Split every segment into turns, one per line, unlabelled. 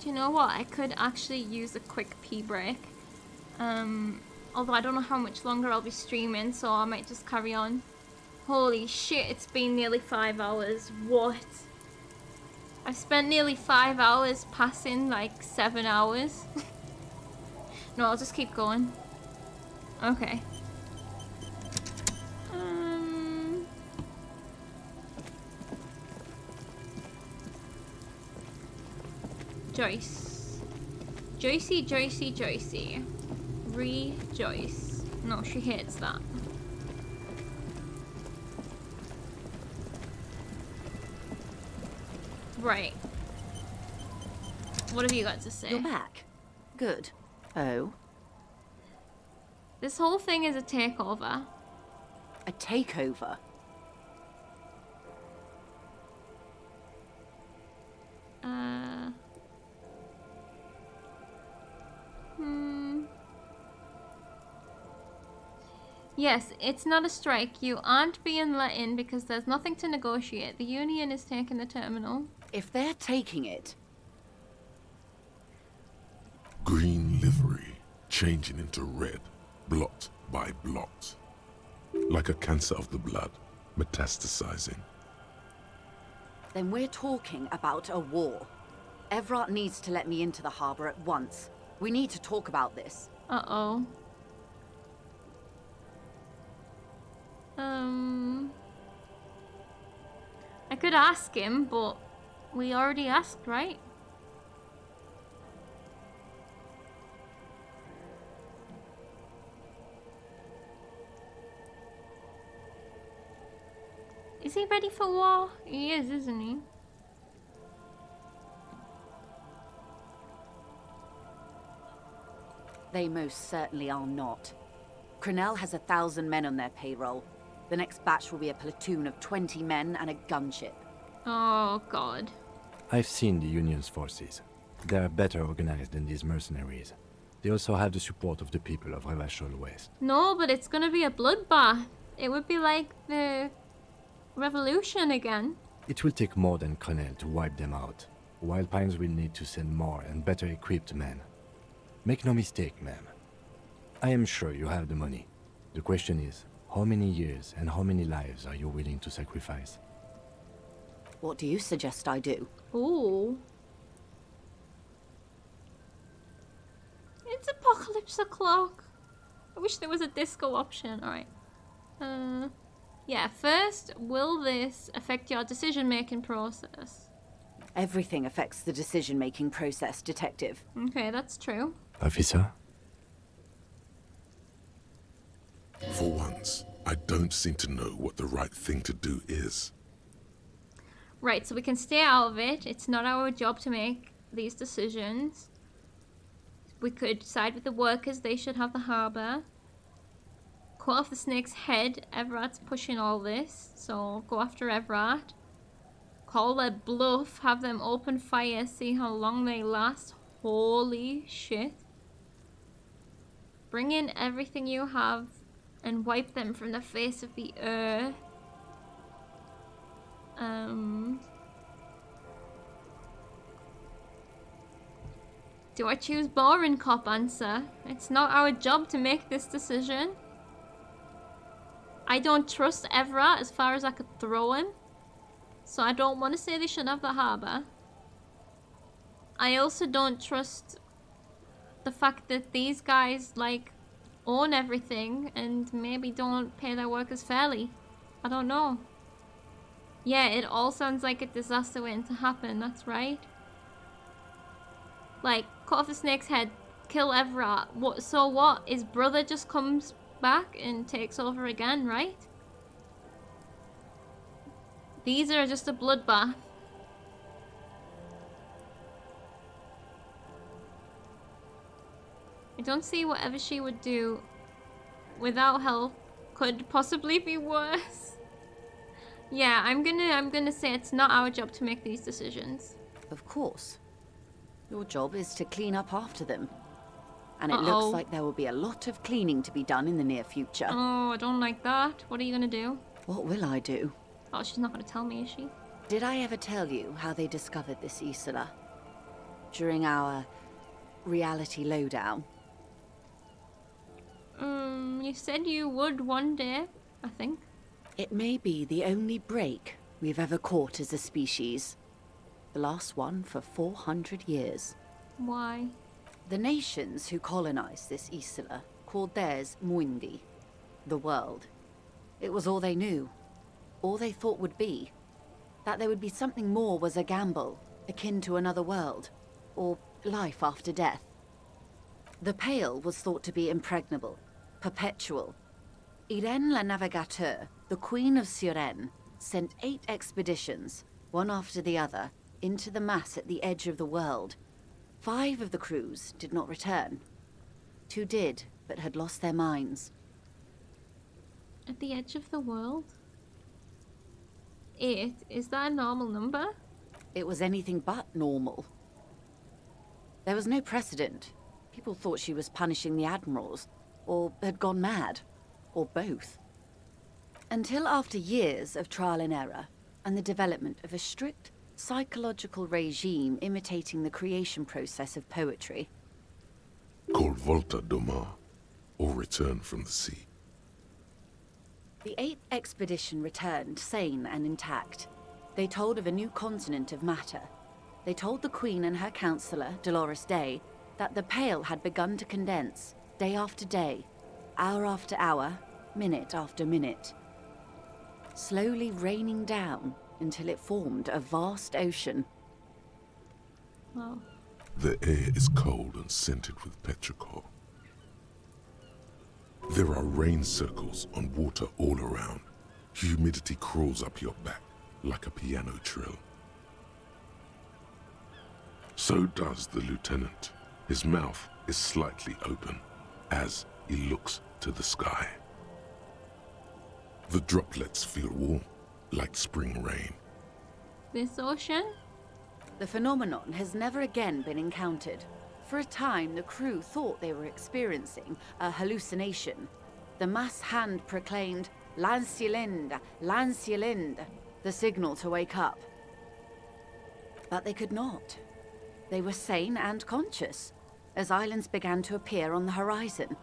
Do you know what? I could actually use a quick pee break. Although I don't know how much longer I'll be streaming, so I might just carry on. Holy shit, it's been nearly 5 hours. What? I've spent nearly 5 hours passing like 7 hours. No, I'll just keep going. Okay. Joyce. Joycey, Joycey, Joycey. Rejoice. No, she hates that. Right. What have you got to say?
You're back. Good. Oh?
This whole thing is a takeover.
A takeover? Yes, it's not a strike. You aren't being let in because there's nothing to negotiate. The union is taking the terminal. If they're taking it...
Green livery, changing into red, blot by blot. Like a cancer of the blood, metastasizing.
Then we're talking about a war. Everett needs to let me into the harbor at once. We need to talk about this.
Uh-oh. I could ask him, but we already asked, right? Is he ready for war? He is, isn't he?
They most certainly are not. Crenell has 1,000 men on their payroll. The next batch will be a platoon of 20 men and a gunship.
Oh, God.
I've seen the Union's forces. They are better organized than these mercenaries. They also have the support of the people of Revachol West.
No, but it's gonna be a bloodbath. It would be like the revolution again.
It will take more than Crenell to wipe them out. Wild Pines will need to send more and better equipped men. Make no mistake, ma'am. I am sure you have the money. The question is, how many years and how many lives are you willing to sacrifice?
What do you suggest I do?
Ooh. It's Apocalypse O'Clock. I wish there was a disco option. Alright. Yeah, first, will this affect your decision-making process?
Everything affects the decision-making process, Detective.
Okay, that's true.
Officer?
For once, I don't seem to know what the right thing to do is.
Right, so we can stay out of it. It's not our job to make these decisions. We could side with the workers. They should have the harbour. Cut off the snake's head. Everett's pushing all this, so go after Everett. Call their bluff. Have them open fire. See how long they last. Holy shit. Bring in everything you have and wipe them from the face of the earth. Do I choose boring cop answer? It's not our job to make this decision. I don't trust Everett as far as I could throw him. So I don't want to say they should have the harbour. I also don't trust the fact that these guys, like, own everything and maybe don't pay their workers fairly. I don't know. Yeah, it all sounds like a disaster waiting to happen, that's right. Like, cut off the snake's head, kill Everett. What? So what? His brother just comes back and takes over again, right? These are just a bloodbath. I don't see whatever she would do without help could possibly be worse. Yeah, I'm gonna say it's not our job to make these decisions.
Of course. Your job is to clean up after them. And it looks like there will be a lot of cleaning to be done in the near future.
Oh, I don't like that. What are you gonna do?
What will I do?
Oh, she's not gonna tell me, is she?
Did I ever tell you how they discovered this Isola? during our reality lowdown.
You said you would one day, I think.
It may be the only break we've ever caught as a species. The last one for 400 years.
Why?
The nations who colonized this isla called theirs Muindi, the world. It was all they knew, all they thought would be. That there would be something more was a gamble, akin to another world, or life after death. The Pale was thought to be impregnable, perpetual. Irene la Navigateur, the Queen of Suren, sent 8 expeditions, one after the other, into the mass at the edge of the world. 5 of the crews did not return. 2 did, but had lost their minds.
At the edge of the world? 8? Is that a normal number?
It was anything but normal. There was no precedent. People thought she was punishing the admirals, or had gone mad, or both. Until after years of trial and error, and the development of a strict psychological regime imitating the creation process of poetry.
Called Volta Doma, or Return from the Sea.
The 8th expedition returned sane and intact. They told of a new continent of matter. They told the Queen and her counselor, Dolores Day, that the Pale had begun to condense, day after day, hour after hour, minute after minute, slowly raining down until it formed a vast ocean.
Wow.
The air is cold and scented with petrichor. There are rain circles on water all around. Humidity crawls up your back like a piano trill. So does the lieutenant. His mouth is slightly open as he looks to the sky. The droplets feel warm, like spring rain.
This ocean?
The phenomenon has never again been encountered. For a time, the crew thought they were experiencing a hallucination. The mass hand proclaimed, "Lancielinde, Lancielinde," the signal to wake up. But they could not. They were sane and conscious, as islands began to appear on the horizon.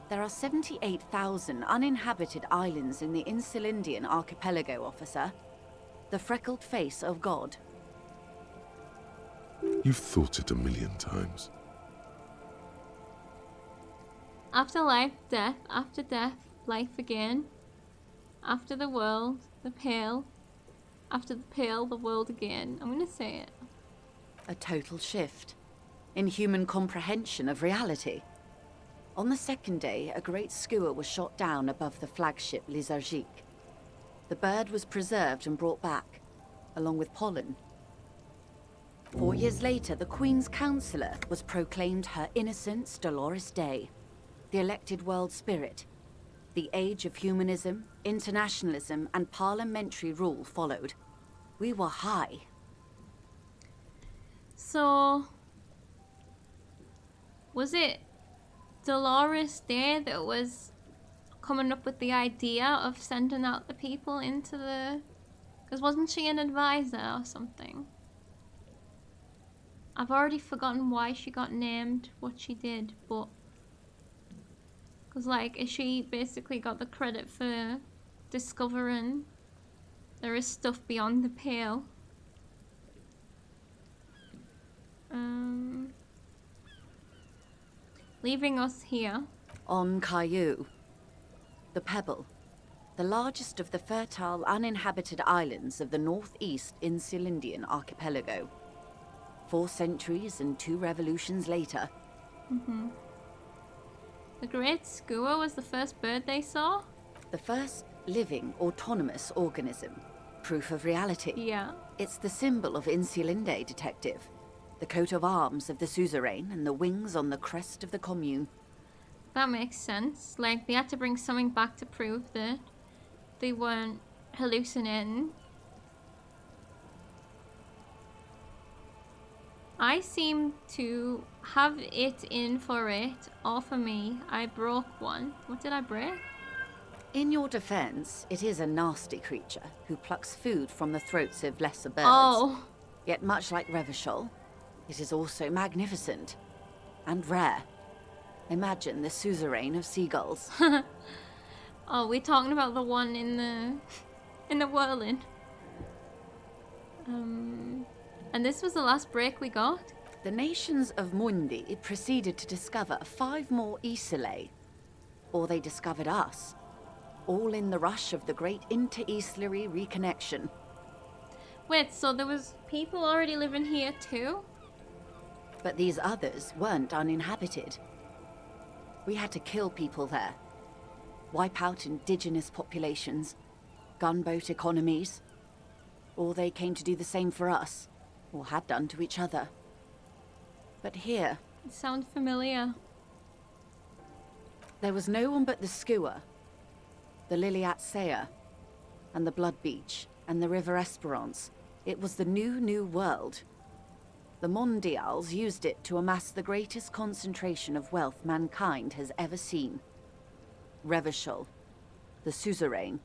There are 78,000 uninhabited islands in the Insulindian archipelago, officer. The freckled face of God.
You've thought it a million times.
After life, death. After death, life again. After the world, the Pale. After the Pale, the world again. I'm gonna say it.
A total shift in human comprehension of reality. On the 2nd day, a great skua was shot down above the flagship Lizargique. The bird was preserved and brought back, along with pollen. 4 years later, the Queen's Counselor was proclaimed Her Innocence Dolores Day, the elected world spirit. The age of humanism, internationalism, and parliamentary rule followed. We were high.
So, was it Dolores Day that was coming up with the idea of sending out the people into the... Because wasn't she an advisor or something? I've already forgotten why she got named, what she did, but... Because, like, she basically got the credit for discovering there is stuff beyond the Pale. Leaving us here.
On Caillou, the Pebble, the largest of the fertile, uninhabited islands of the northeast Insulindian archipelago. 4 centuries and 2 revolutions later.
The Great Skua was the first bird they saw?
The first living, autonomous organism. Proof of reality.
Yeah.
It's the symbol of Insulinde, detective. The coat of arms of the suzerain and the wings on the crest of the commune.
That makes sense. Like, they had to bring something back to prove that they weren't hallucinating. I seem to have it in for it, or for me. I broke one. What did I break?
In your defense, it is a nasty creature who plucks food from the throats of lesser birds.
Oh.
Yet much like Revachol, It is also magnificent and rare. Imagine the suzerain of seagulls.
Oh, we're talking about the one in the whirlwind. And this was the last break we got.
The nations of Mundi proceeded to discover 5 more Isolae. Or they discovered us. All in the rush of the great inter-Islary reconnection.
Wait, so there was people already living here too?
But these others weren't uninhabited. We had to kill people there. Wipe out indigenous populations. Gunboat economies. Or they came to do the same for us. Or had done to each other. But here,
It sounds familiar.
there was no one but the Skua, the Liliat Sea, and the Blood Beach, and the River Esperance. It was the new world. The Mondials used it to amass the greatest concentration of wealth mankind has ever seen. Revachol, the suzerain.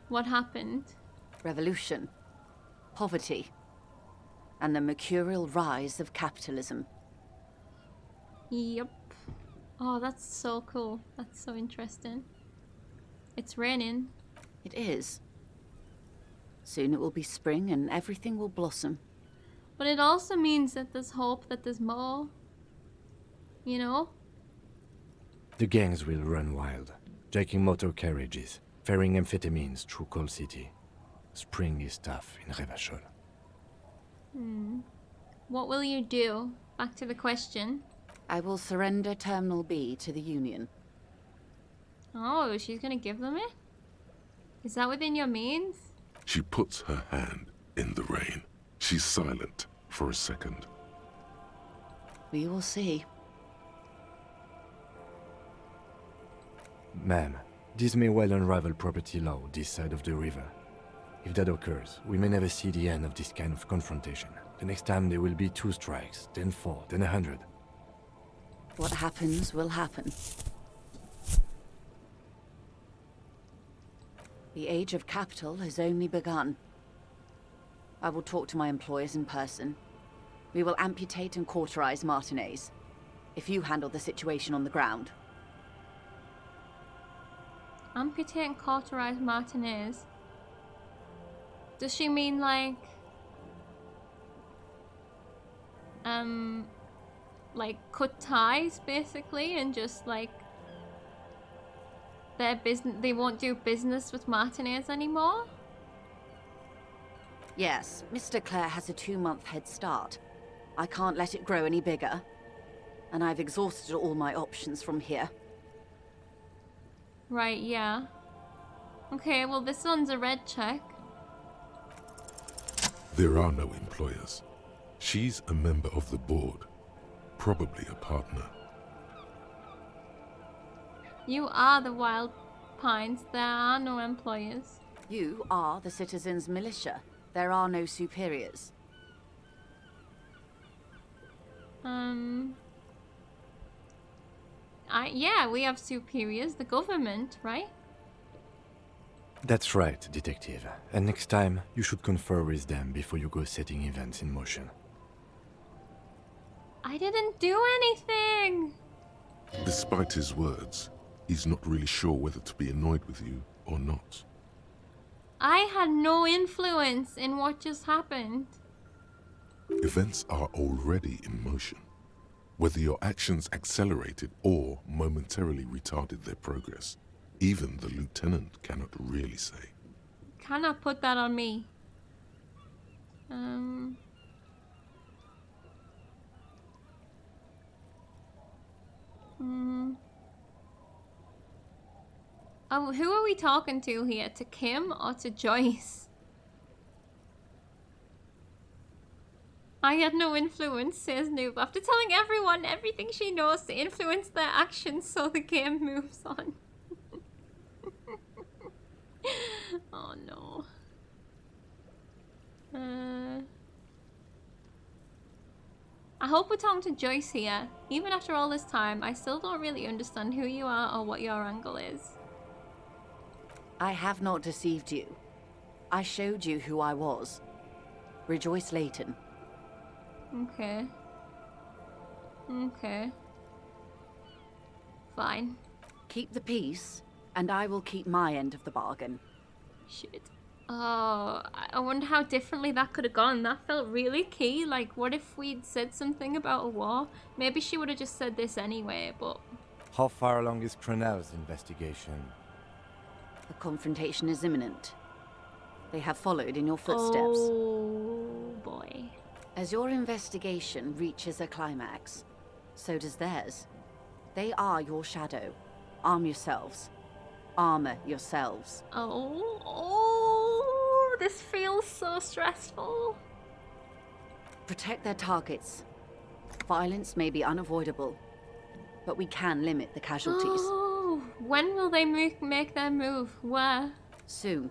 What happened?
Revolution. Poverty. And the mercurial rise of capitalism.
Yep. Oh, that's so cool. That's so interesting. It's raining.
It is. Soon it will be spring and everything will blossom.
But it also means that there's hope that there's more. You know?
The gangs will run wild, jacking motor carriages, ferrying amphetamines through Coal City. Spring is tough in Revachol.
What will you do? Back to the question.
I will surrender Terminal B to the Union.
Oh, she's gonna give them it? Is that within your means?
She puts her hand in the rain. She's silent for a second.
We will see.
Ma'am, this may well unravel property law this side of the river. If that occurs, we may never see the end of this kind of confrontation. The next time there will be 2 strikes, then 4, then 100.
What happens will happen. The age of capital has only begun. I will talk to my employers in person. We will amputate and cauterize Martinez. If you handle the situation on the ground.
Amputate and cauterize Martinez. Does she mean like cut ties basically and just like their business, they won't do business with Martinez anymore?
Yes, Mr. Clare has a 2-month head start. I can't let it grow any bigger. And I've exhausted all my options from here.
Right, yeah. Okay, well this one's a red check.
There are no employers. She's a member of the board, probably a partner.
You are the Wild Pines. There are no employers.
You are the citizens' militia. There are no superiors.
Yeah, we have superiors, the government, right?
That's right, Detective. And next time, you should confer with them before you go setting events in motion.
I didn't do anything!
Despite his words, he's not really sure whether to be annoyed with you or not.
I had no influence in what just happened.
Events are already in motion. Whether your actions accelerated or momentarily retarded their progress, even the lieutenant cannot really say.
Cannot put that on me. Oh, who are we talking to here? To Kim or to Joyce? I had no influence, says Noob, after telling everyone everything she knows to influence their actions so the game moves on. Oh no. I hope we're talking to Joyce here. Even after all this time, I still don't really understand who you are or what your angle is.
I have not deceived you. I showed you who I was. Rejoice Layton.
Okay. Okay. Fine.
Keep the peace, and I will keep my end of the bargain.
Shit. Oh, I wonder how differently that could have gone. That felt really key. Like, what if we'd said something about a war? Maybe she would have just said this anyway, but...
How far along is Crenel's investigation?
The confrontation is imminent. They have followed in your footsteps.
Oh, boy.
As your investigation reaches a climax, so does theirs. They are your shadow. Arm yourselves. Armor yourselves.
Oh, this feels so stressful.
Protect their targets. Violence may be unavoidable, but we can limit the casualties.
Oh, when will they make their move? Where?
Soon.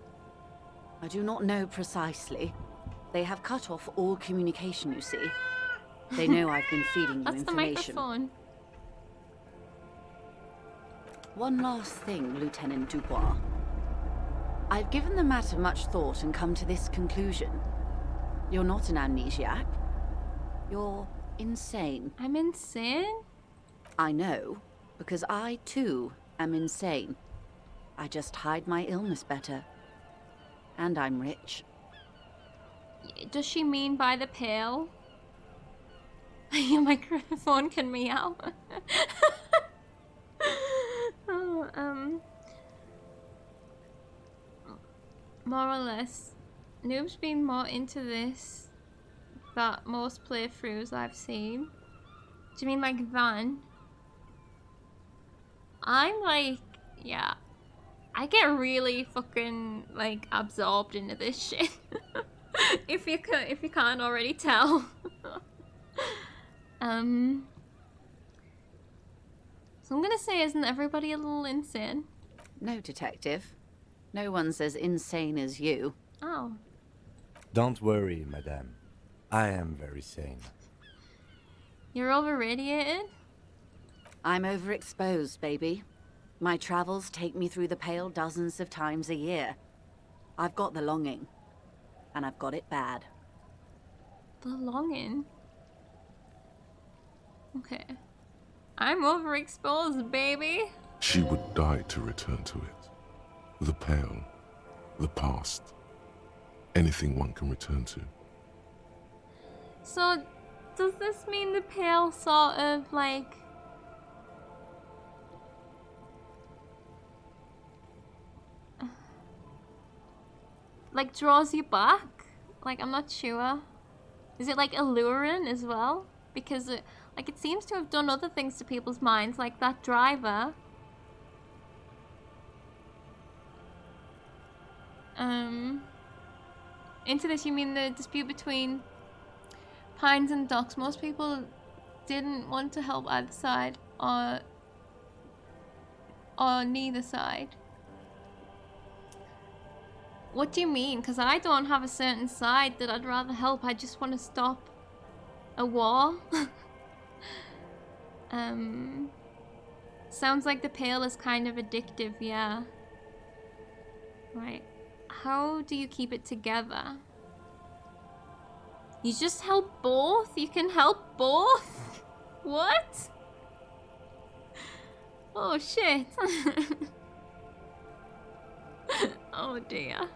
I do not know precisely. They have cut off all communication, you see. They know I've been feeding you
That's the
information.
microphone.
One last thing, Lieutenant Dubois. I've given the matter much thought and come to this conclusion. You're not an amnesiac. You're insane.
I'm insane?
I know, because I, too, am insane. I just hide my illness better. And I'm rich.
Does she mean by the pail? Your microphone can meow. Oh, more or less. Noob's been more into this that most playthroughs I've seen. Do you mean like Van? I'm like, yeah. I get really fucking like absorbed into this shit. if you can't already tell. So I'm gonna say, isn't everybody a little insane?
No, Detective. No one's as insane as you.
Oh.
Don't worry, madame. I am very sane.
You're overradiated?
I'm overexposed, baby. My travels take me through the Pale dozens of times a year. I've got the longing. And I've got it bad.
The longing? Okay. I'm overexposed, baby.
She would die to return to it. The Pale, the past, anything one can return to.
So, does this mean the Pale sort of like... like draws you back? Like, I'm not sure. Is it like alluring as well? Because it seems to have done other things to people's minds, like that driver. Into this you mean the dispute between Pines and Docks. Most people didn't want to help either side, or neither side. What do you mean? Because I don't have a certain side that I'd rather help. I just want to stop a war. Sounds like the Pale is kind of addictive, yeah. Right. How do you keep it together? You just help both? You can help both? What? Oh shit. Oh dear.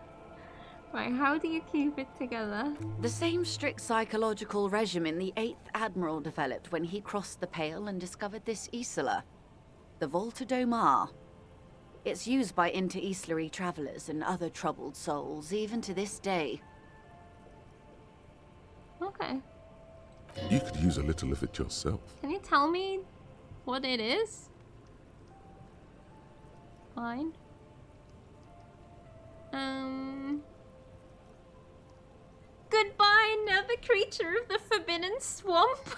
Right, how do you keep it together?
The same strict psychological regimen the 8th Admiral developed when he crossed the Pale and discovered this Isola, the Volta do Mar. It's used by inter-Islary travelers and other troubled souls, even to this day.
Okay.
You could use a little of it yourself.
Can you tell me what it is? Fine. Goodbye, never creature of the forbidden swamp.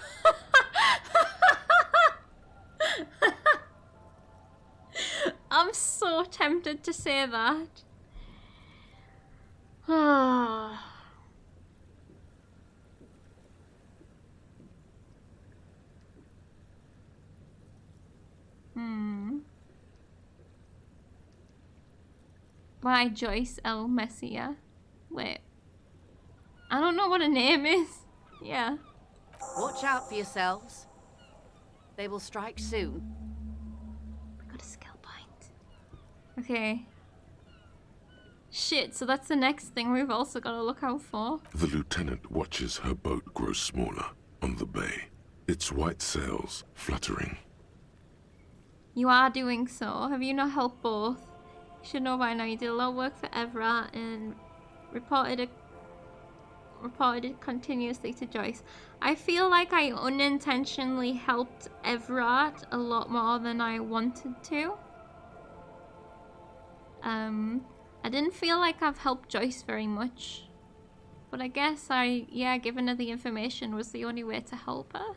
I'm so tempted to say that. By Joyce L. Messier. Wait. I don't know what her name is. Yeah.
Watch out for yourselves. They will strike soon.
We got a skill point. Okay. Shit, so that's the next thing we've also got to look out for.
The lieutenant watches her boat grow smaller on the bay, its white sails fluttering.
You are doing so. Have you not helped both? You should know by now you did a lot of work for Everett and reported it continuously to Joyce. I feel like I unintentionally helped Everett a lot more than I wanted to. I didn't feel like I've helped Joyce very much. But I guess giving her the information was the only way to help her.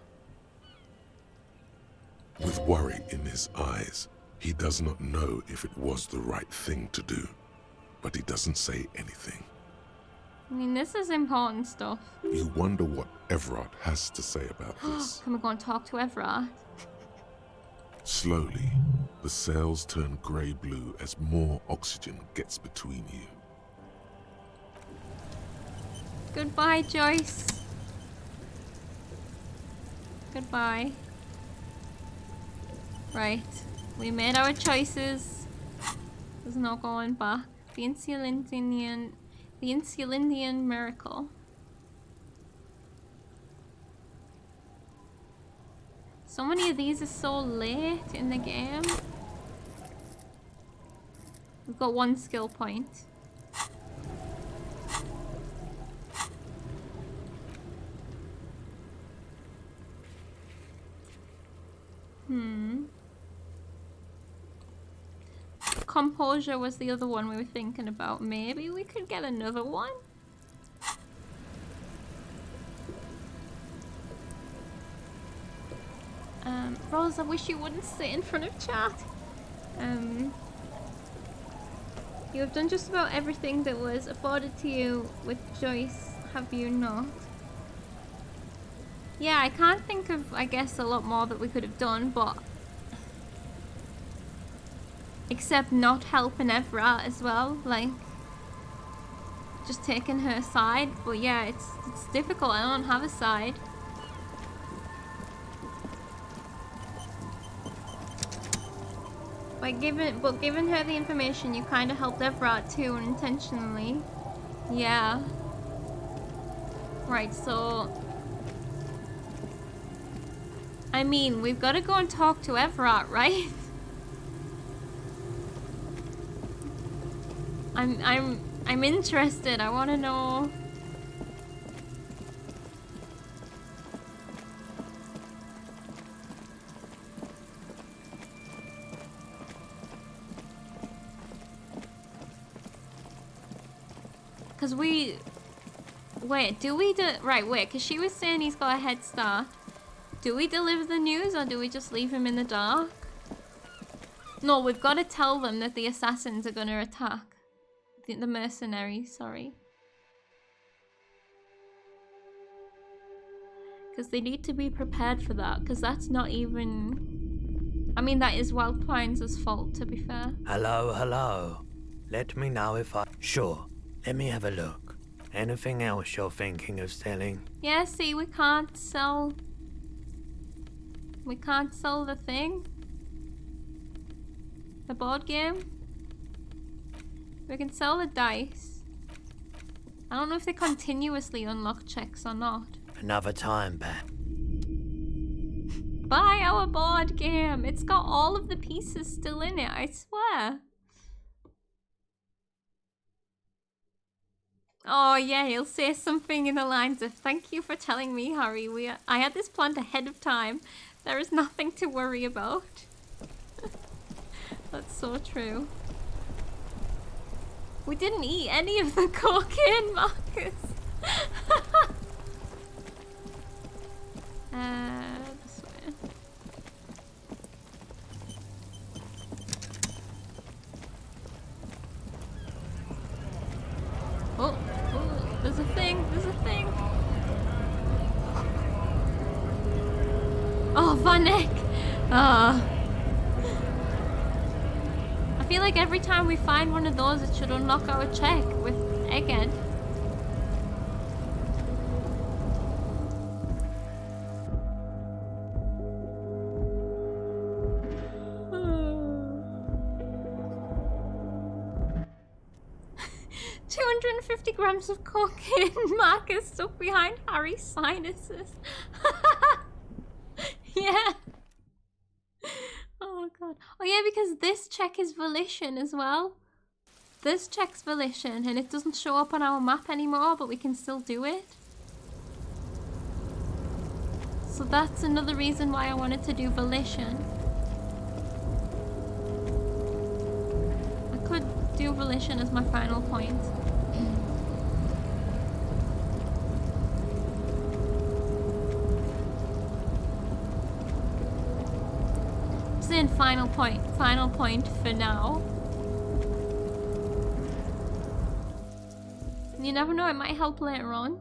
With worry in his eyes, he does not know if it was the right thing to do, but he doesn't say anything.
I mean, this is important stuff.
You wonder what Everett has to say about this.
Can we go and talk to Everett?
Slowly, the sails turn grey-blue as more oxygen gets between you.
Goodbye, Joyce. Goodbye. Right, we made our choices. There's no going back. The Insulindian miracle. So many of these are so late in the game. We've got one skill point. Composure was the other one we were thinking about. Maybe we could get another one? Rose, I wish you wouldn't sit in front of chat. You have done just about everything that was afforded to you with Joyce, have you not? Yeah, I can't think of, I guess, a lot more that we could have done, but... Except not helping Everett as well, like... Just taking her side, but yeah, it's difficult, I don't have a side. But giving her the information, you kind of helped Everett too, unintentionally. Yeah. Right, so... I mean, we've got to go and talk to Everett, right? I'm interested. I want to know. Cause wait, cause she was saying he's got a head start. Do we deliver the news or do we just leave him in the dark? No, we've got to tell them that the assassins are gonna attack. The mercenaries, sorry. Because they need to be prepared for that, because that's not even... I mean, that is Wildpine's fault, to be fair.
Hello. Let me know if I... Sure, let me have a look. Anything else you're thinking of selling?
Yeah, see, we can't sell... We can't sell the thing. The board game. We can sell the dice. I don't know if they continuously unlock checks or not.
Another time, Bat.
Buy our board game. It's got all of the pieces still in it, I swear. Oh yeah, he'll say something in the lines of, "Thank you for telling me, Harry. I had this planned ahead of time. There is nothing to worry about." That's so true. We didn't eat any of the cocaine, Marcus. This way. Oh, there's a thing. Oh, Vanek. I feel like every time we find one of those, it should unlock our check with Egghead. 250 grams of cocaine marker stuck behind Harry's sinuses. Yeah. Oh god. Oh yeah, because this check is volition as well. This checks volition and it doesn't show up on our map anymore, but we can still do it. So that's another reason why I wanted to do volition. I could do volition as my final point. I'm saying final point for now. You never know, it might help later on.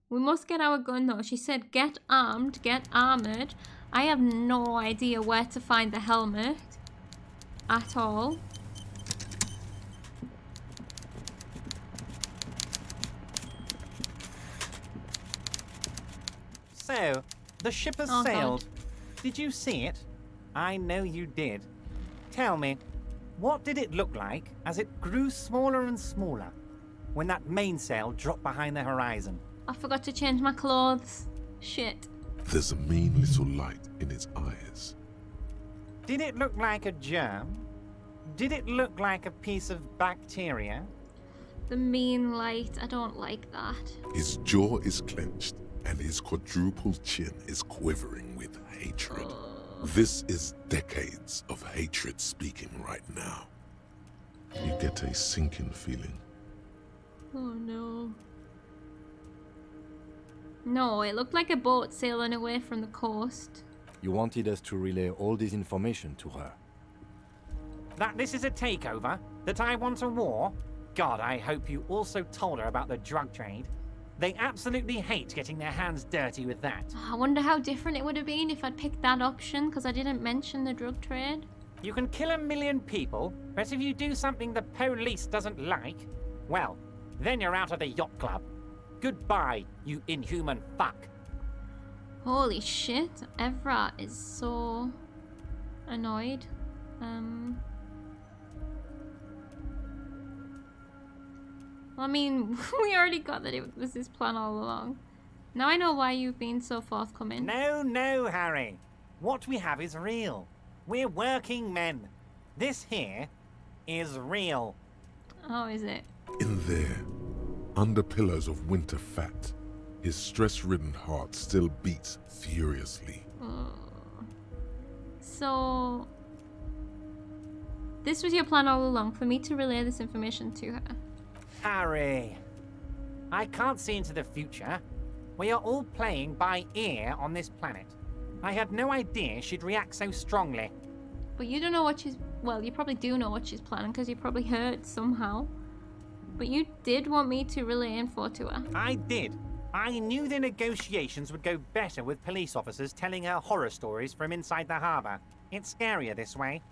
We must get our gun though. She said get armed, get armored. I have no idea where to find the helmet at all.
So, the ship has
Oh,
sailed.
God.
Did you see it? I know you did. Tell me, what did it look like as it grew smaller and smaller when that mainsail dropped behind the horizon?
I forgot to change my clothes. Shit.
There's a mean little light in its eyes.
Did it look like a germ? Did it look like a piece of bacteria?
The mean light. I don't like that.
His jaw is clenched, and his quadruple chin is quivering with hatred. This is decades of hatred speaking right now. You get a sinking feeling.
Oh no. No, it looked like a boat sailing away from the coast.
You wanted us to relay all this information to her.
That this is a takeover? That I want a war? God, I hope you also told her about the drug trade. They absolutely hate getting their hands dirty with that.
I wonder how different it would have been if I'd picked that option, because I didn't mention the drug trade.
You can kill 1 million people, but if you do something the police doesn't like, well, then you're out of the yacht club. Goodbye, you inhuman fuck.
Holy shit, Evra is so annoyed. I mean, we already got that it was his plan all along. Now I know why you've been so forthcoming.
No, no, Harry. What we have is real. We're working men. This here is real.
Oh, is it?
In there, under pillows of winter fat, his stress-ridden heart still beats furiously.
So, this was your plan all along, for me to relay this information to her.
Harry, I can't see into the future. We are all playing by ear on this planet. I had no idea she'd react so strongly.
But you don't know what she's... Well, you probably do know what she's planning, because you probably heard somehow. But you did want me to relay info to her.
I did. I knew the negotiations would go better with police officers telling her horror stories from inside the harbour. It's scarier this way.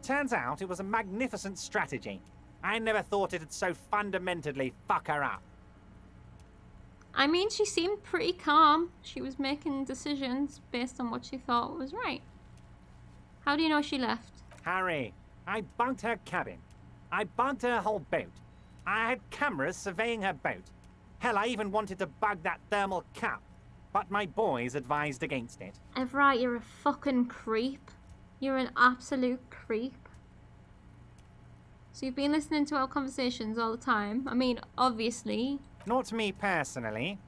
Turns out it was a magnificent strategy. I never thought it'd so fundamentally fuck her up.
I mean, she seemed pretty calm. She was making decisions based on what she thought was right. How do you know she left?
Harry, I bunked her cabin. I bunked her whole boat. I had cameras surveying her boat. Hell, I even wanted to bug that thermal cap. But my boys advised against it.
Evra, you're a fucking creep. You're an absolute creep. So you've been listening to our conversations all the time. I mean, obviously.
Not me personally.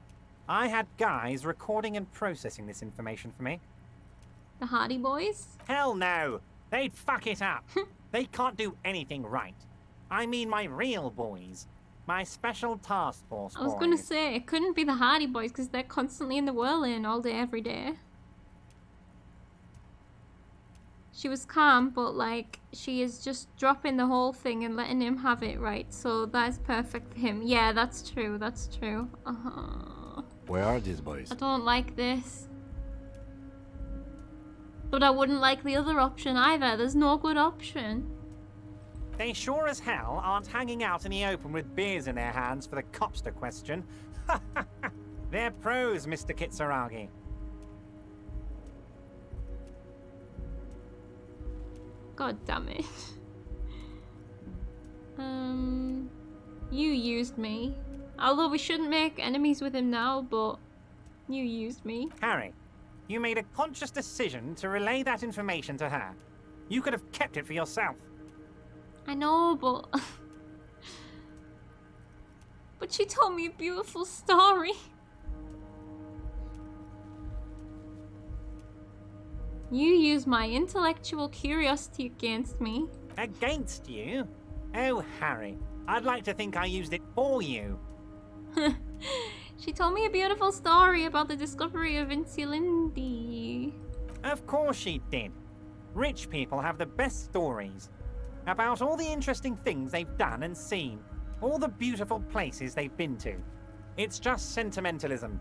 I had guys recording and processing this information for me.
The Hardy Boys?
Hell no! They'd fuck it up. They can't do anything right. I mean my real boys. My special task force
I was
boys.
gonna say, it couldn't be the Hardy Boys because they're constantly in the whirlwind all day, every day. She was calm, but like, she is just dropping the whole thing and letting him have it, right? So that's perfect for him. Yeah, that's true, that's true.
Where are these boys?
I don't like this. But I wouldn't like the other option either. There's no good option.
They sure as hell aren't hanging out in the open with beers in their hands for the cops to question. They're pros, Mr. Kitsuragi.
God damn it. You used me. Although we shouldn't make enemies with him now, but you used me.
Harry, you made a conscious decision to relay that information to her. You could have kept it for yourself.
I know, but... but she told me a beautiful story. You used my intellectual curiosity against me.
Against you? Oh, Harry, I'd like to think I used it for you.
She told me a beautiful story about the discovery of insulindi.
Of course she did. Rich people have the best stories. About all the interesting things they've done and seen. All the beautiful places they've been to. It's just sentimentalism.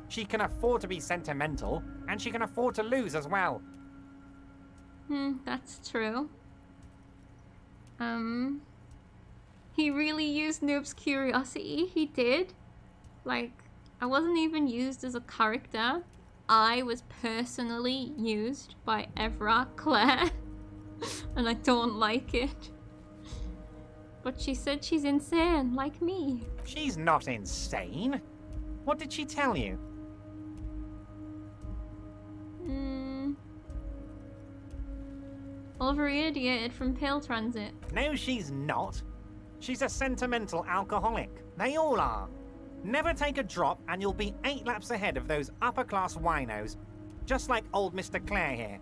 She can afford to be sentimental, and she can afford to lose as well.
That's true. He really used Noob's curiosity. He did. Like, I wasn't even used as a character. I was personally used by Evra Claire. And I don't like it. But she said she's insane, like me.
She's not insane. What did she tell you?
Overradiated from Pale Transit.
No, she's not. She's a sentimental alcoholic. They all are. Never take a drop and you'll be 8 laps ahead of those upper-class winos. Just like old Mr. Clare here.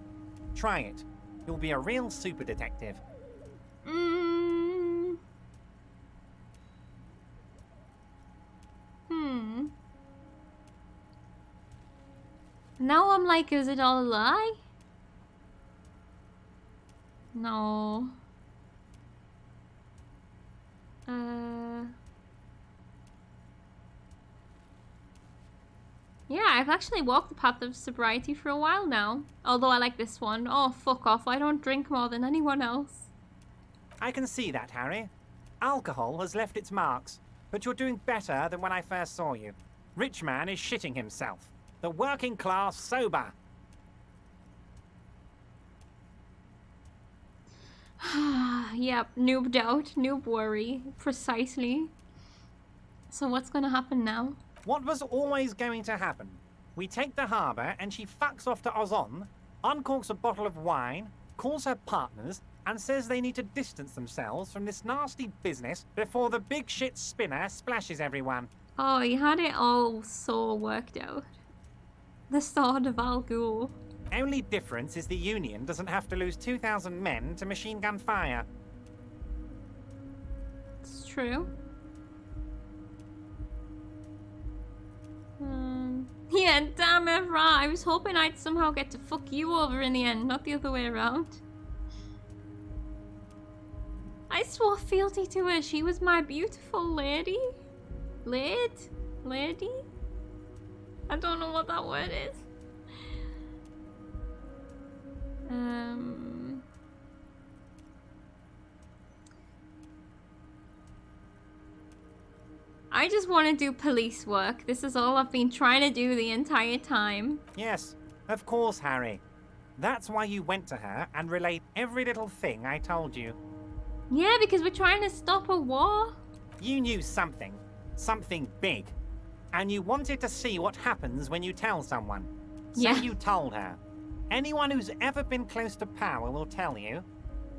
Try it. You'll be a real super detective.
Now I'm like, is it all a lie? No. Yeah, I've actually walked the path of sobriety for a while now. Although I like this one. Oh, fuck off. I don't drink more than anyone else.
I can see that, Harry. Alcohol has left its marks, but you're doing better than when I first saw you. Rich man is shitting himself. The working class sober.
Yep, noob doubt, noob worry. Precisely. So what's gonna happen now?
What was always going to happen? We take the harbour and she fucks off to Ozon, uncorks a bottle of wine, calls her partners, and says they need to distance themselves from this nasty business before the big shit spinner splashes everyone.
Oh, he had it all so worked out. The Sword of Al Ghul.
Only difference is the Union doesn't have to lose 2,000 men to machine gun fire.
It's true. Yeah, damn Evra. I was hoping I'd somehow get to fuck you over in the end, not the other way around. I swore fealty to her. She was my beautiful lady. Lady? I don't know what that word is. I just want to do police work. This is all I've been trying to do the entire time.
Yes, of course, Harry. That's why you went to her and relayed every little thing I told you.
Yeah, because we're trying to stop a war.
You knew something. Something big. And you wanted to see what happens when you tell someone. So
Yeah.
you told her. Anyone who's ever been close to power will tell you.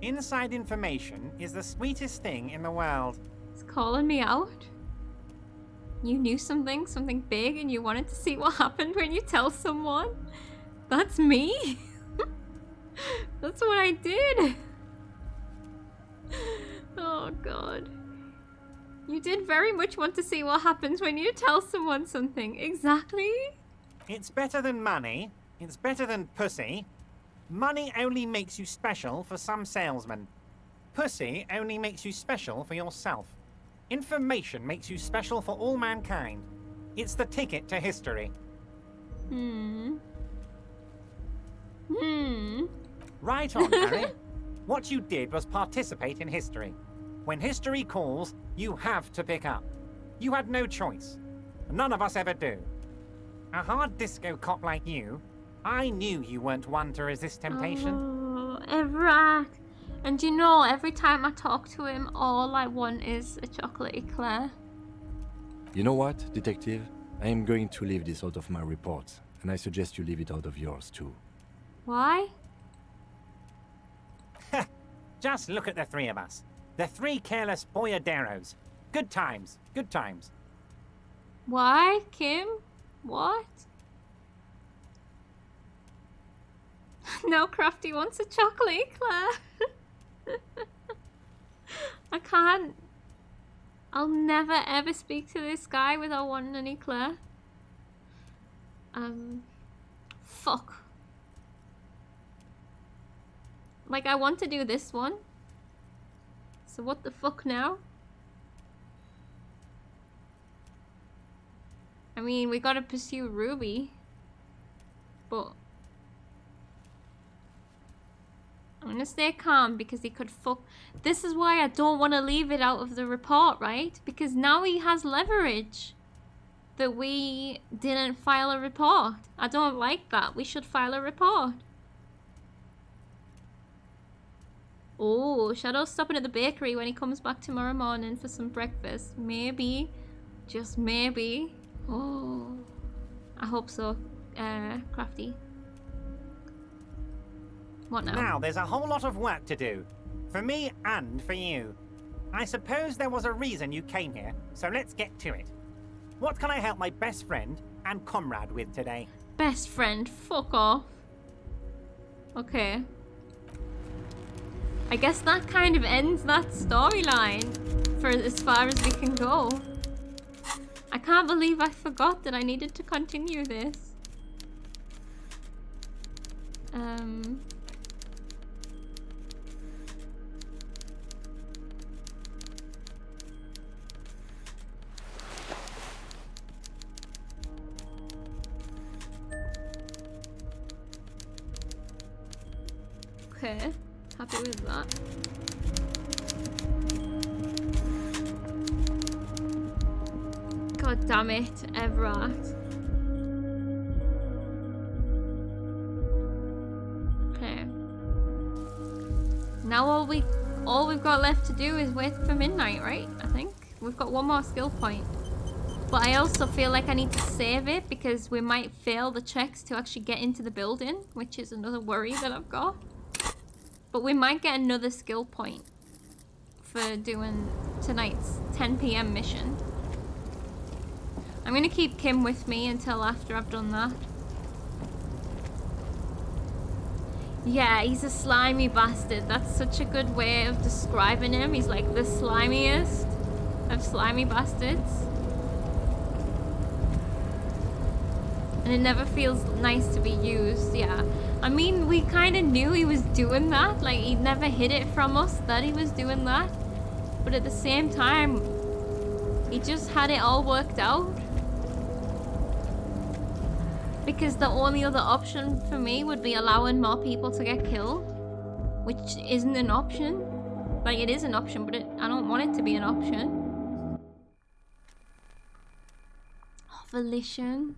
Inside information is the sweetest thing in the world.
It's calling me out. You knew something big, and you wanted to see what happened when you tell someone. That's me. That's what I did. Oh god. You did very much want to see what happens when you tell someone something. Exactly.
It's better than money. It's better than pussy. Money only makes you special for some salesmen. Pussy only makes you special for yourself. Information makes you special for all mankind. It's the ticket to history. Right on, Harry. What you did was participate in history. When history calls, you have to pick up. You had no choice. None of us ever do. A hard disco cop like you, I knew you weren't one to resist temptation.
Oh, Evra. And you know, every time I talk to him, all I want is a chocolate eclair.
You know what, Detective? I am going to leave this out of my reports, and I suggest you leave it out of yours too.
Why?
Just look at the three of us. The three careless boyaderos. Good times, good times.
Why, Kim? What? No, Crafty wants a chocolate eclair. I can't. I'll never ever speak to this guy without wanting an eclair. Fuck. Like, I want to do this one. So what the fuck now? I mean, we gotta pursue Ruby. But I'm gonna stay calm because he could fuck. This is why I don't want to leave it out of the report, right? Because now he has leverage that we didn't file a report. I don't like that. We should file a report. Oh, Shadow's stopping at the bakery when he comes back tomorrow morning for some breakfast. Maybe. Just maybe. Oh, I hope so, Crafty. What now?
Now, there's a whole lot of work to do. For me and for you. I suppose there was a reason you came here, so let's get to it. What can I help my best friend and comrade with today?
Best friend, fuck off. Okay. I guess that kind of ends that storyline for as far as we can go. I can't believe I forgot that I needed to continue this. Okay, happy with that. God damn it, Everard. Okay. Now all we've got left to do is wait for midnight, right? I think. We've got one more skill point. But I also feel like I need to save it because we might fail the checks to actually get into the building, which is another worry that I've got. But we might get another skill point for doing tonight's 10 PM mission. I'm gonna keep Kim with me until after I've done that. Yeah, he's a slimy bastard. That's such a good way of describing him. He's like the slimiest of slimy bastards. And it never feels nice to be used, yeah. I mean, we kind of knew he was doing that. Like, he never hid it from us that he was doing that. But at the same time, he just had it all worked out. Because the only other option for me would be allowing more people to get killed. Which isn't an option. Like, it is an option, but I don't want it to be an option. Oh, Volition.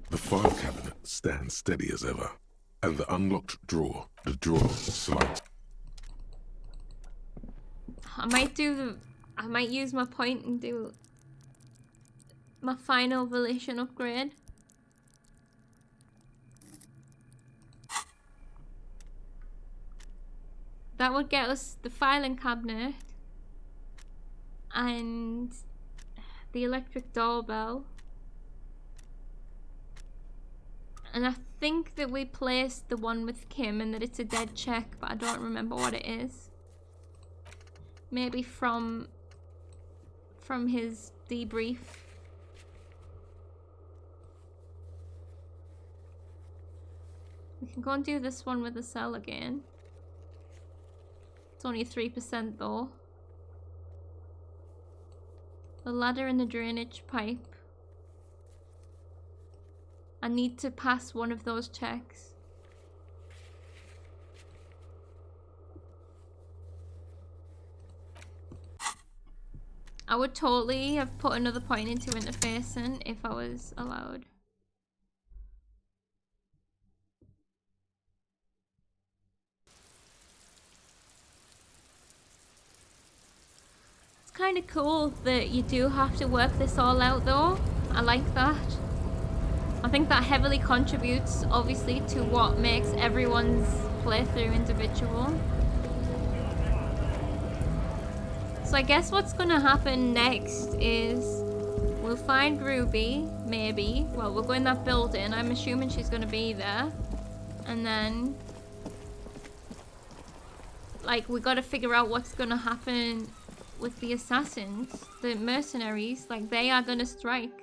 The file cabinet stands steady as ever, and the unlocked drawer, the drawer slides.
I might use my point and do my final Volition upgrade. That would get us the filing cabinet and the electric doorbell. And I think that we placed the one with Kim and that it's a dead check, but I don't remember what it is. Maybe from his debrief. We can go and do this one with the cell again. It's only 3% though. The ladder and the drainage pipe. I need to pass one of those checks. I would totally have put another point into interfacing if I was allowed. kind of cool that you do have to work this all out, though. I like that. I think that heavily contributes, obviously, to what makes everyone's playthrough individual. So I guess what's gonna happen next is we'll find Ruby, maybe. Well, we'll go in that building. I'm assuming she's gonna be there. And then, like, we gotta figure out what's gonna happen with the assassins, the mercenaries. Like, they are gonna strike.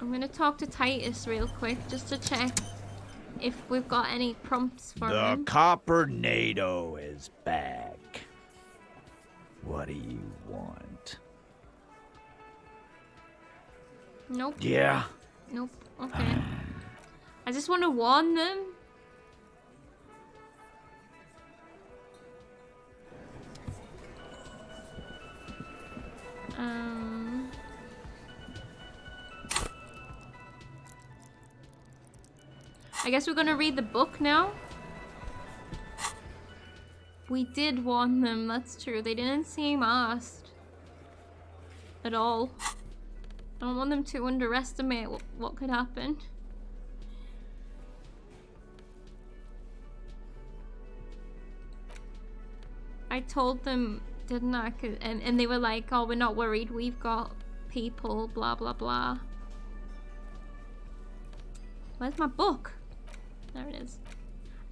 I'm gonna talk to Titus real quick just to check if we've got any prompts for
The
him.
Coppernado is back. What do you want?
Nope.
Yeah.
Nope. Okay. I just want to warn them. I guess we're gonna read the book now. We did warn them, that's true. They didn't seem asked at all. I don't want them to underestimate what could happen. I told them, didn't I? And they were like, oh, we're not worried. We've got people, blah, blah, blah. Where's my book? There it is.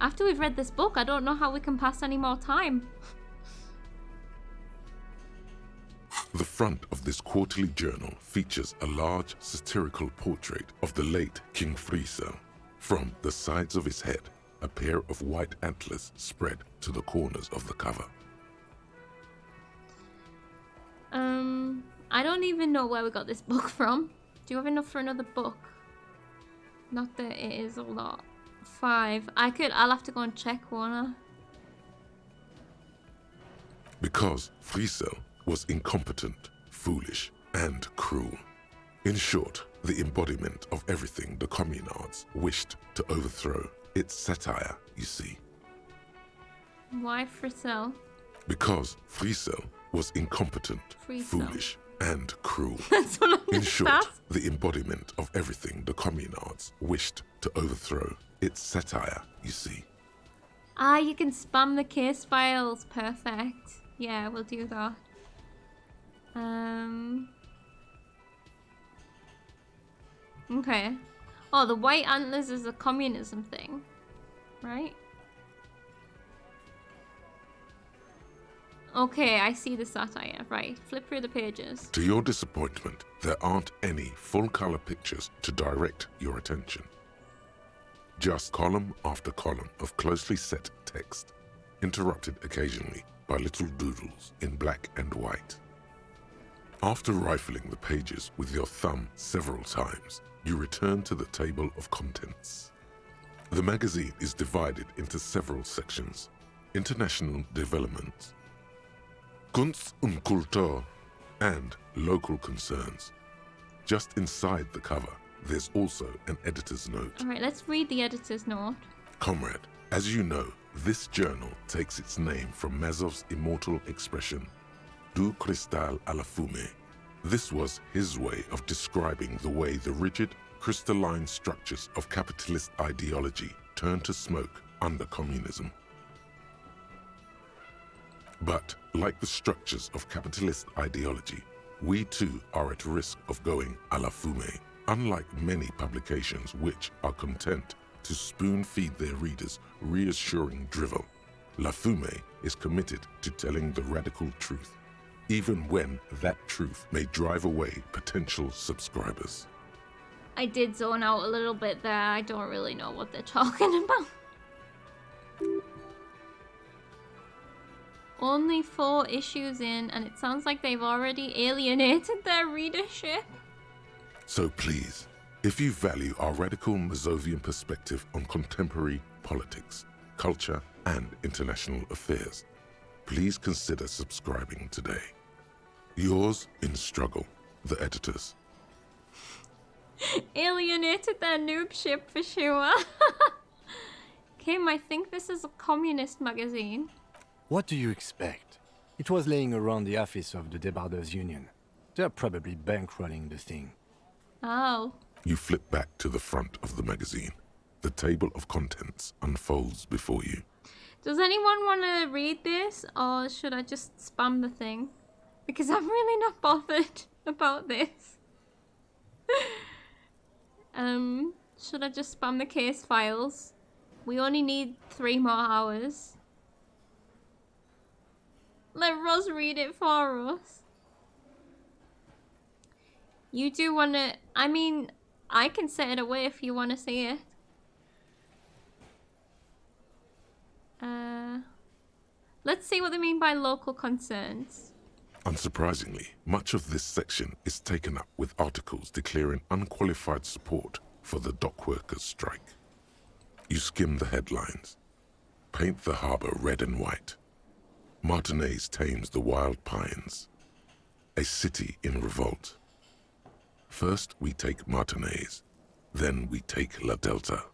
After we've read this book, I don't know how we can pass any more time.
The front of this quarterly journal features a large satirical portrait of the late King Friesel. From the sides of his head, a pair of white antlers spread to the corners of the cover.
I don't even know where we got this book from. Do you have enough for another book? Not that it is a lot. 5. I'll have to go and check, won't I?
Because Friesel was incompetent, foolish, and cruel. In short, the embodiment of everything the communards wished to overthrow. It's satire, you see.
Why Friesel?
Because Friesel was incompetent,
Friesel.
foolish, and cruel.
That's what I
In short,
asked.
the embodiment of everything the communards wished to overthrow. It's satire, you see.
Ah, you can spam the case files. Perfect. Yeah, we'll do that. Okay. Oh, the white antlers is a communism thing, right? Okay, I see the satire. Right, flip through the pages.
To your disappointment, there aren't any full-color pictures to direct your attention. Just column after column of closely set text, interrupted occasionally by little doodles in black and white. After rifling the pages with your thumb several times, you return to the table of contents. The magazine is divided into several sections: international developments, Kunst und Kultur, and local concerns. Just inside the cover, there's also an editor's note.
Alright, let's read the editor's note.
Comrade, as you know, this journal takes its name from Mazov's immortal expression, Du cristal à la fumée. This was his way of describing the way the rigid, crystalline structures of capitalist ideology turn to smoke under communism. But, like the structures of capitalist ideology, we too are at risk of going à la fumée. Unlike many publications which are content to spoon-feed their readers reassuring drivel, La Fumée is committed to telling the radical truth, even when that truth may drive away potential subscribers.
I did zone out a little bit there. I don't really know what they're talking about. Only 4 issues in, and it sounds like they've already alienated their readership.
So please, if you value our radical Mazovian perspective on contemporary politics, culture, and international affairs, please consider subscribing today. Yours in struggle, the editors.
Alienated their noob ship for sure. Kim, I think this is a communist magazine.
What do you expect? It was laying around the office of the Debarders Union. They're probably bankrolling the thing.
Oh.
You flip back to the front of the magazine. The table of contents unfolds before you.
Does anyone want to read this, or should I just spam the thing? Because I'm really not bothered about this. Should I just spam the case files? We only need 3 more hours. Let Roz read it for us. You do want to... I mean, I can set it away if you want to see it. Let's see what they mean by local concerns.
Unsurprisingly, much of this section is taken up with articles declaring unqualified support for the dock workers' strike. You skim the headlines. Paint the harbor red and white. Martinez tames the wild pines. A city in revolt. First we take Martinez, then we take La Delta.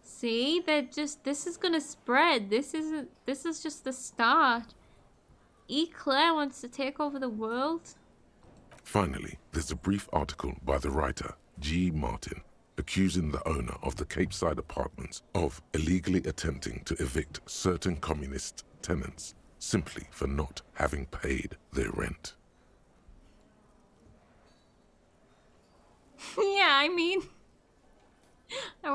See, they're just... This is gonna spread. This is just the start. Eclair wants to take over the world.
Finally, there's a brief article by the writer, G. Martin, accusing the owner of the Capeside Apartments of illegally attempting to evict certain communist tenants simply for not having paid their rent.
Yeah, I mean... I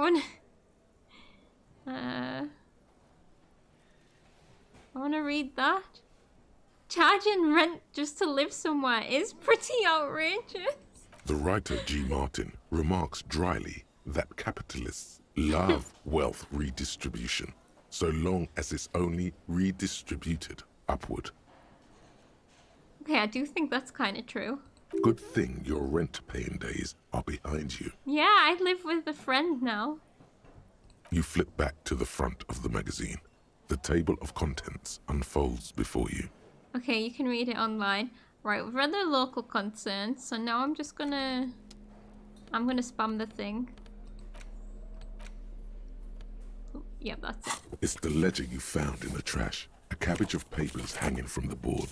wanna read that. Charging rent just to live somewhere is pretty outrageous.
The writer G. Martin remarks dryly that capitalists love wealth redistribution, so long as it's only redistributed upward.
Okay, I do think that's kind of true.
Good thing your rent-paying days are behind you.
Yeah, I live with a friend now.
You flip back to the front of the magazine. The table of contents unfolds before you.
Okay, you can read it online. Right, we've read the local concerns, so now I'm just gonna... I'm gonna spam the thing. Oh, yeah, that's it.
It's the ledger you found in the trash. A cabbage of papers hanging from the board.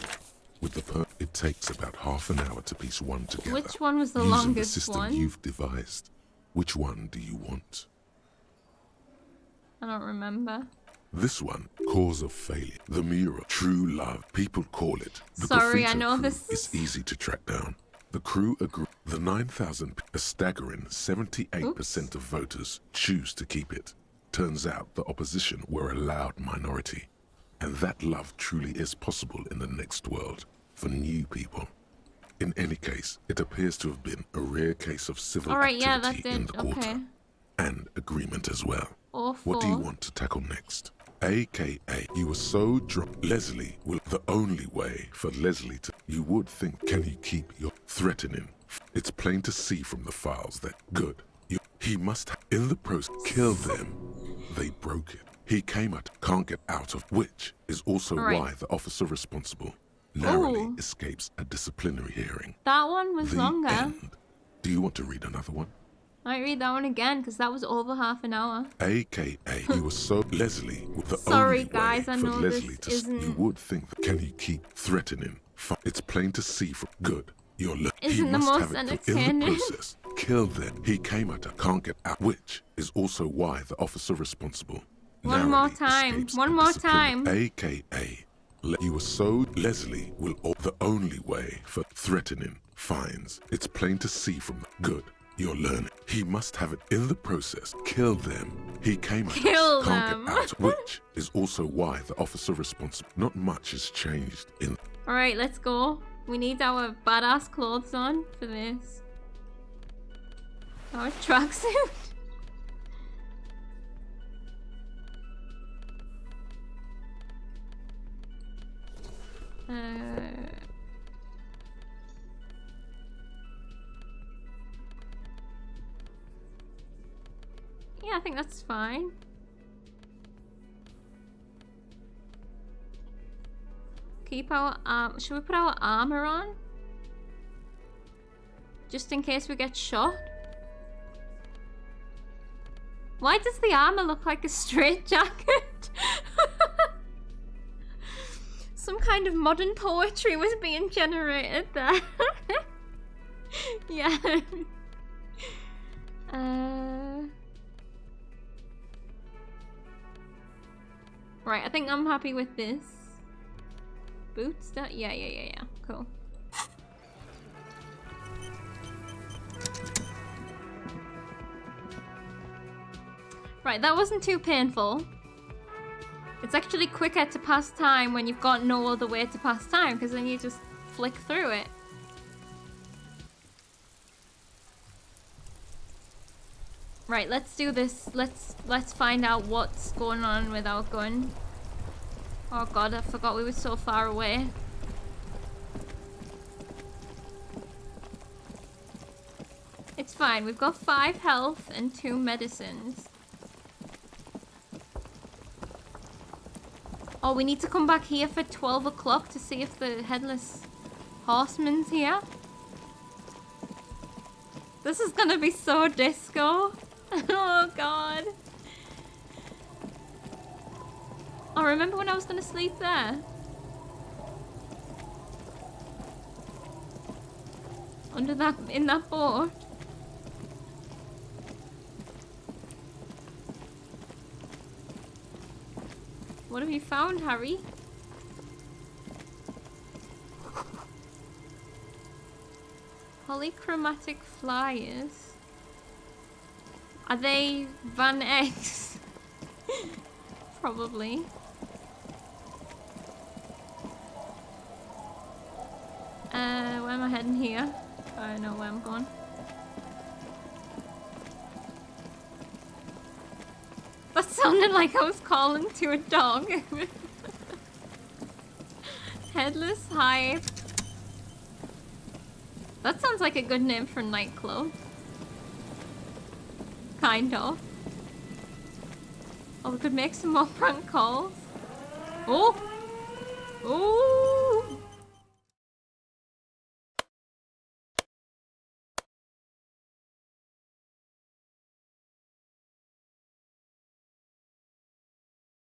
With the it takes about half an hour to piece one together.
Which one was the
using
longest
the system
one?
you've devised. Which one do you want?
I don't remember.
This one, cause of failure. The mural, true love. People call it. The
Sorry, I
graffito
know
crew
this
is easy to track down. The crew agree. The 9,000, a staggering 78% of voters choose to keep it. Turns out the opposition were a loud minority. And that love truly is possible in the next world, for new people. In any case, it appears to have been a rare case of civil
Alright, yeah,
activity
that did.
in the quarter.
Okay.
And agreement as well.
Awful.
What do you want to tackle next? AKA, you were so drunk. Leslie will... The only way for Leslie to... You would think, can you keep your threatening? It's plain to see from the files that... Good. He must have... In the process, kill them. They broke it. He came at... Can't get out of... Which is also why the officer responsible narrowly escapes a disciplinary hearing.
That one was
The
longer.
end. Do you want to read another one?
I might read that one again because that was over half an hour.
AKA, you were so Leslie with the
Sorry,
only
guys,
way
I
for
know
Leslie
this
to. You
isn't-
would think that. Can you keep threatening? It's plain to see from good. You're he
Isn't the
must
most
have it in
entertaining.
the process. Kill them. He came at her. Can't get out. Which is also why the officer responsible.
One more
narrowly
time.
escapes
One
a
more
disciplinary-
time.
AKA, you were so Leslie will. The only way for threatening finds. It's plain to see from good. You're learning. He must have it in the process. Kill them. He came at
Kill
us. Can't
them.
get out. Which is also why the officer responsible. Not much has changed in.
Alright, let's go. We need our badass clothes on for this. Our tracksuit. Yeah, I think that's fine. Keep our should we put our armor on? just in case we get shot. Why does the armor look like a straitjacket? Some kind of modern poetry was being generated there. Yeah. Right, I think I'm happy with this. Boots? Yeah. Cool. Right, that wasn't too painful. It's actually quicker to pass time when you've got no other way to pass time, because then you just flick through it. Right, let's do this. Let's find out what's going on with our gun. Oh god, I forgot we were so far away. It's fine, we've got 5 health and 2 medicines. Oh, we need to come back here for 12 o'clock to see if the Headless Horseman's here. This is gonna be so disco. Oh god. Oh, remember when I was gonna sleep there? Under that, in that boat. What have you found, Harry? Polychromatic flyers. Are they Van X? Probably. Where am I heading here? I know where I'm going. That sounded like I was calling to a dog. Headless Hive. That sounds like a good name for a nightclub. Kind of. Oh, we could make some more prank calls. Oh! Oh!